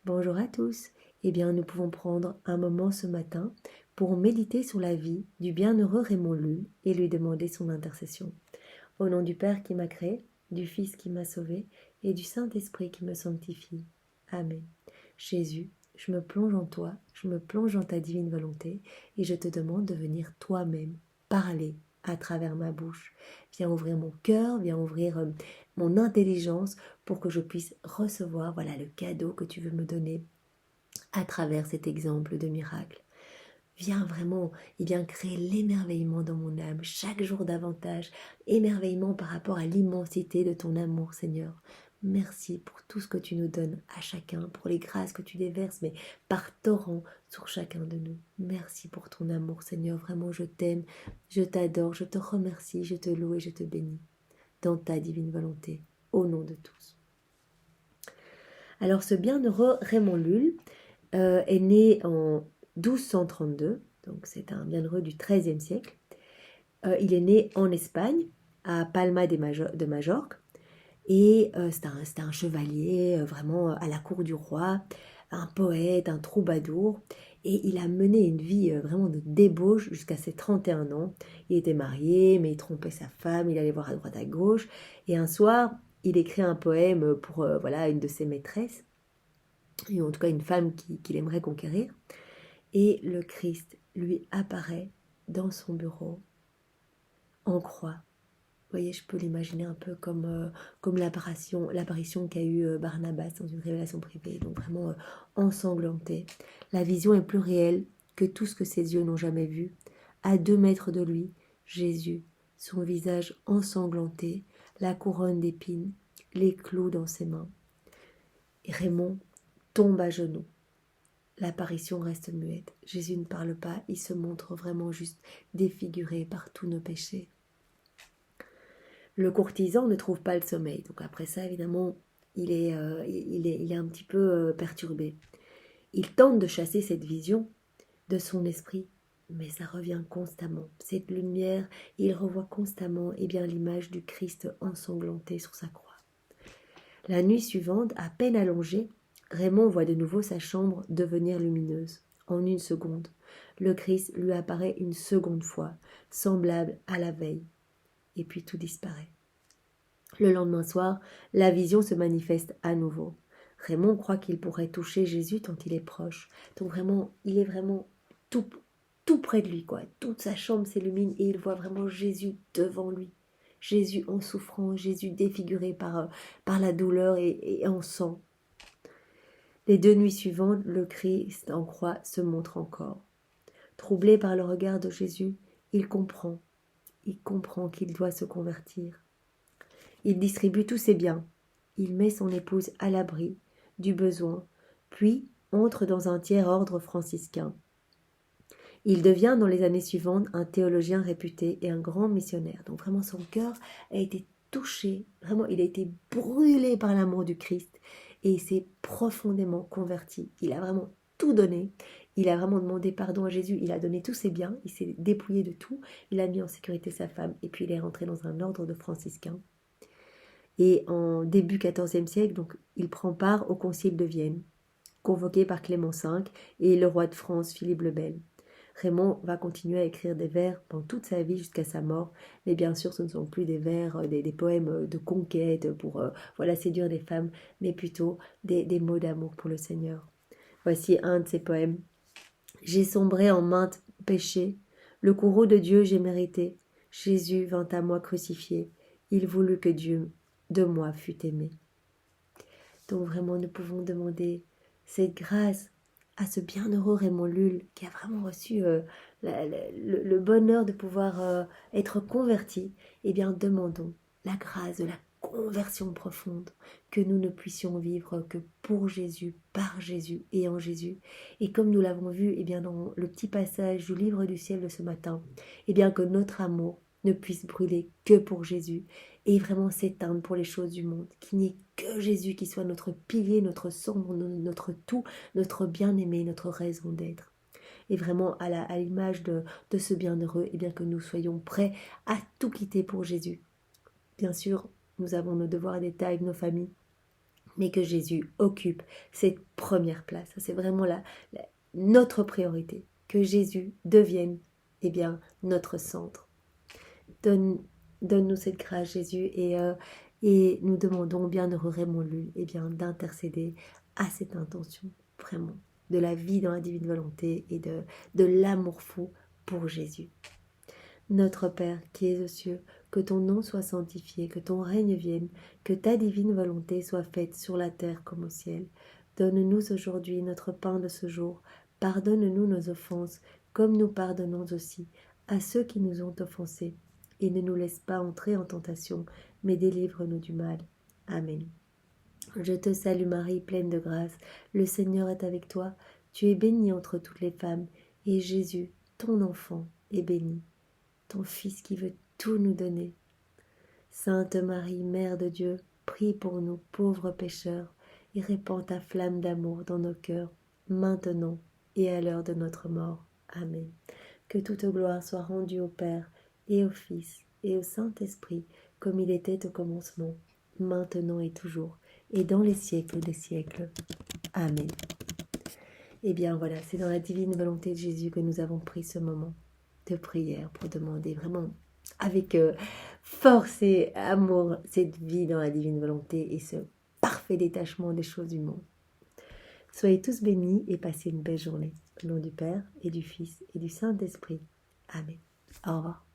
Bonjour à tous. Eh bien, nous pouvons prendre un moment ce matin pour méditer sur la vie du bienheureux Raymond Lull et lui demander son intercession. Au nom du Père qui m'a créé, du Fils qui m'a sauvé et du Saint-Esprit qui me sanctifie. Amen. Jésus, je me plonge en toi, je me plonge dans ta divine volonté et je te demande de venir toi-même parler à travers ma bouche. Viens ouvrir mon cœur, viens ouvrir mon intelligence pour que je puisse recevoir, voilà, le cadeau que tu veux me donner à travers cet exemple de miracle. Viens vraiment, et viens créer l'émerveillement dans mon âme, chaque jour davantage, émerveillement par rapport à l'immensité de ton amour, Seigneur. Merci pour tout ce que tu nous donnes à chacun, pour les grâces que tu déverses, mais par torrent sur chacun de nous. Merci pour ton amour, Seigneur. Vraiment, je t'aime, je t'adore, je te remercie, je te loue et je te bénis dans ta divine volonté, au nom de tous. Alors, ce bienheureux Raymond Lull est né en 1232, donc c'est un bienheureux du XIIIe siècle. Il est né en Espagne, à Palma de Majorque, et c'était un chevalier vraiment à la cour du roi, un poète, un troubadour, et il a mené une vie vraiment de débauche jusqu'à ses 31 ans. Il était marié, mais il trompait sa femme, il allait voir à droite à gauche, et un soir, il écrit un poème pour voilà, une de ses maîtresses, et en tout cas une femme qu'il aimerait conquérir. Et le Christ lui apparaît dans son bureau en croix. Vous voyez, je peux l'imaginer un peu comme l'apparition qu'a eu Barnabas dans une révélation privée, donc vraiment ensanglanté. La vision est plus réelle que tout ce que ses yeux n'ont jamais vu. À 2 mètres de lui, Jésus, son visage ensanglanté, la couronne d'épines, les clous dans ses mains. Et Raymond tombe à genoux. L'apparition reste muette. Jésus ne parle pas, il se montre vraiment juste défiguré par tous nos péchés. Le courtisan ne trouve pas le sommeil. Donc après ça, évidemment, il est un petit peu perturbé. Il tente de chasser cette vision de son esprit, mais ça revient constamment. Cette lumière, il revoit constamment l'image du Christ ensanglanté sur sa croix. La nuit suivante, à peine allongé, Raymond voit de nouveau sa chambre devenir lumineuse. En 1 seconde, le Christ lui apparaît une seconde fois, semblable à la veille. Et puis tout disparaît. Le lendemain soir, la vision se manifeste à nouveau. Raymond croit qu'il pourrait toucher Jésus tant il est proche. Donc vraiment, il est vraiment tout près de lui, quoi. Toute sa chambre s'illumine et il voit vraiment Jésus devant lui. Jésus en souffrance, Jésus défiguré par la douleur et en sang. Les 2 nuits suivantes, le Christ en croix se montre encore. Troublé par le regard de Jésus, il comprend qu'il doit se convertir. Il distribue tous ses biens. Il met son épouse à l'abri du besoin, puis entre dans un tiers-ordre franciscain. Il devient dans les années suivantes un théologien réputé et un grand missionnaire. Donc vraiment son cœur a été touché, vraiment il a été brûlé par l'amour du Christ et il s'est profondément converti. Il a vraiment tout donné, il a vraiment demandé pardon à Jésus, il a donné tous ses biens, il s'est dépouillé de tout, il a mis en sécurité sa femme et puis il est rentré dans un ordre de franciscains. Et en début XIVe siècle, donc, il prend part au concile de Vienne, convoqué par Clément V et le roi de France Philippe le Bel. Raymond va continuer à écrire des vers pendant toute sa vie jusqu'à sa mort, mais bien sûr ce ne sont plus des vers, des poèmes de conquête pour séduire des femmes, mais plutôt des mots d'amour pour le Seigneur. Voici un de ses poèmes. J'ai sombré en maintes péchés, le courroux de Dieu j'ai mérité, Jésus vint à moi crucifié, il voulut que Dieu de moi fût aimé. Donc vraiment nous pouvons demander cette grâce à ce bienheureux Raymond Lull qui a vraiment reçu le bonheur de pouvoir être converti. Eh bien demandons la grâce de la conversion profonde, que nous ne puissions vivre que pour Jésus, par Jésus et en Jésus. Et comme nous l'avons vu dans le petit passage du livre du ciel de ce matin, que notre amour ne puisse brûler que pour Jésus et vraiment s'éteindre pour les choses du monde, qu'il n'y ait que Jésus qui soit notre pilier, notre centre, notre tout, notre bien-aimé, notre raison d'être. Et vraiment à l'image de ce bienheureux, que nous soyons prêts à tout quitter pour Jésus. Bien sûr, nous avons nos devoirs d'État avec nos familles, mais que Jésus occupe cette première place. C'est vraiment notre priorité, que Jésus devienne eh bien, notre centre. Donne-nous cette grâce, Jésus, et nous demandons bien de Raymond Lull d'intercéder à cette intention, vraiment, de la vie dans la divine volonté et de l'amour fou pour Jésus. Notre Père qui es aux cieux, que ton nom soit sanctifié, que ton règne vienne, que ta divine volonté soit faite sur la terre comme au ciel. Donne-nous aujourd'hui notre pain de ce jour. Pardonne-nous nos offenses, comme nous pardonnons aussi à ceux qui nous ont offensés. Et ne nous laisse pas entrer en tentation, mais délivre-nous du mal. Amen. Je te salue Marie, pleine de grâce. Le Seigneur est avec toi. Tu es bénie entre toutes les femmes, et Jésus, ton enfant, est béni. Ton Fils qui veut tout nous donner. Sainte Marie, Mère de Dieu, prie pour nous pauvres pécheurs, et répands ta flamme d'amour dans nos cœurs, maintenant et à l'heure de notre mort. Amen. Que toute gloire soit rendue au Père, et au Fils, et au Saint-Esprit, comme il était au commencement, maintenant et toujours, et dans les siècles des siècles. Amen. Eh bien voilà, c'est dans la divine volonté de Jésus que nous avons pris ce moment de prière pour demander vraiment avec force et amour cette vie dans la divine volonté et ce parfait détachement des choses du monde. Soyez tous bénis et passez une belle journée. Au nom du Père et du Fils et du Saint-Esprit. Amen. Au revoir.